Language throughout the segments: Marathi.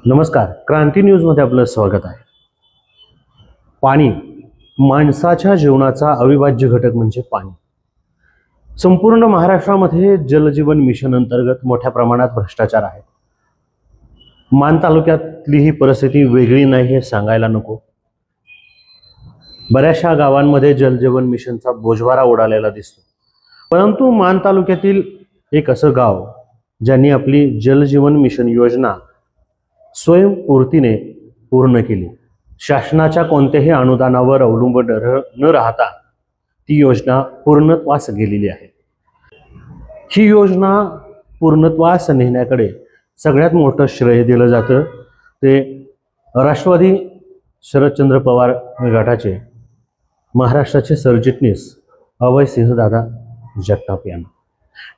नमस्कार, क्रांती न्यूजमध्ये आपलं स्वागत आहे. पाणी माणसाच्या जीवनाचा अविभाज्य घटक म्हणजे पाणी. संपूर्ण महाराष्ट्रामध्ये जलजीवन मिशन अंतर्गत मोठ्या प्रमाणात भ्रष्टाचार आहे. मान तालुक्यातली ही परिस्थिती वेगळी नाही हे सांगायला नको. बऱ्याचशा गावांमध्ये जलजीवन मिशनचा बोजवारा उडालेला दिसतो. परंतु मान तालुक्यातील एक असं गाव ज्यांनी आपली जलजीवन मिशन योजना स्वयंपूर्तीने पूर्ण केली. शासनाच्या कोणत्याही अनुदानावर अवलंबून न राहता ती योजना पूर्णत्वास गेलेली आहे. ही योजना पूर्णत्वास नेण्याकडे सगळ्यात मोठं श्रेय दिलं जातं ते राष्ट्रवादी शरदचंद्र पवार गटाचे महाराष्ट्राचे सरचिटणीस अभयसिंहदादा जगताप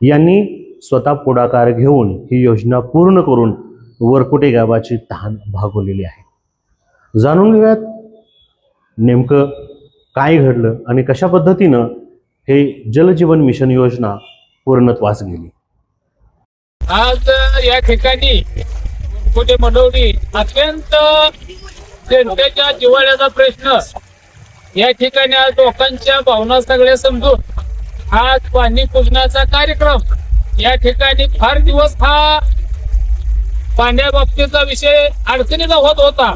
यांनी स्वतः पुढाकार घेऊन ही योजना पूर्ण करून वरकुटे गावाची तहान भागवलेली आहे. जाणून घेऊयात नेमकं काय घडलं आणि कशा पद्धतीनं हे जलजीवन मिशन योजना पूर्णत्वास गेली. आज या ठिकाणी कुठे मनवली अत्यंत जनतेच्या जिव्हाळ्याचा प्रश्न. या ठिकाणी आज लोकांच्या भावना सगळ्या समजून आज पाणी पूजनाचा कार्यक्रम या ठिकाणी फार दिवस हा पाण्याबाबतीचा विषय अडचणीचा होत होता.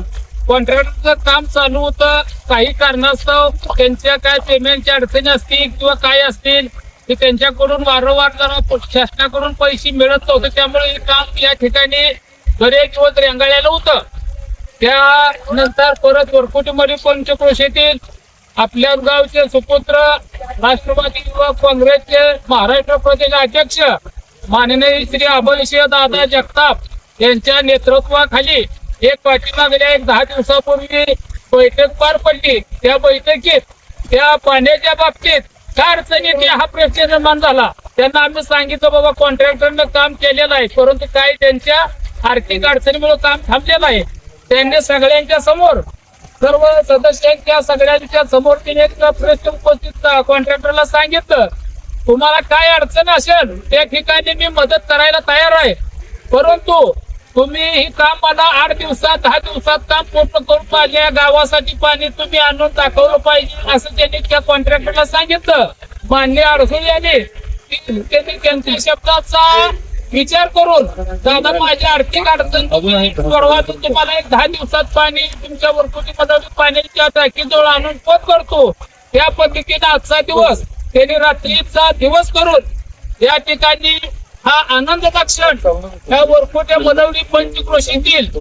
कॉन्ट्रॅक्टरचं काम चालू होतं, काही कारणास्तव त्यांच्या काय पेमेंटच्या अडचणी असतील किंवा काय असतील की त्यांच्याकडून वारंवार जरा शासनाकडून पैसे मिळत नव्हते. त्यामुळे हे काम या ठिकाणी बरेच दिवस रेंगाळलेलं होतं. त्यानंतर परत वरकुटीमध्ये पंचक्रोशीतील आपल्या गावचे सुपुत्र राष्ट्रवादी युवक काँग्रेसचे महाराष्ट्र प्रदेश अध्यक्ष माननीय श्री अभयसिंह दादा जगताप यांच्या नेतृत्वाखाली एक पाठीमागल्या 10 दिवसापूर्वी बैठक पार पडली. त्या बैठकीत त्या पाण्याच्या बाबतीत काय अडचणी हा प्रश्न निर्माण झाला. त्यांना आम्ही सांगितलं बाबा कॉन्ट्रॅक्टरनं काम केलेलं आहे, परंतु काही त्यांच्या आर्थिक अडचणीमुळे काम थांबलेलं आहे. त्यांनी सगळ्यांच्या समोर सर्व सदस्यांच्या सगळ्यांच्या समोर तिने एक प्रश्न उपस्थित कॉन्ट्रॅक्टरला सांगितलं, तुम्हाला काय अडचण असेल त्या ठिकाणी मी मदत करायला तयार आहे, परंतु तुम्ही ही काम मला 8 दिवसात 10 दिवसात काम पूर्ण करून पाहिजे. या गावासाठी पाणी तुम्ही आणून दाखवलं पाहिजे असं त्यांनी त्या कॉन्ट्रॅक्टरला सांगितलं. मान्य अडसूळ यांनी त्यांनी त्यांच्या शब्दाचा विचार करून दादा माझी आर्थिक अडचण तुम्हाला एक 10 दिवसात पाणी तुमच्या वरकुटीमध्ये पाण्याच्या टाकीजवळ आणून पोच करतो. त्या पद्धतीने आजचा दिवस त्यांनी रात्रीचा दिवस करून या ठिकाणी हा आनंदाचा क्षण या वरकुटे मदवली पंचक्रोशीतील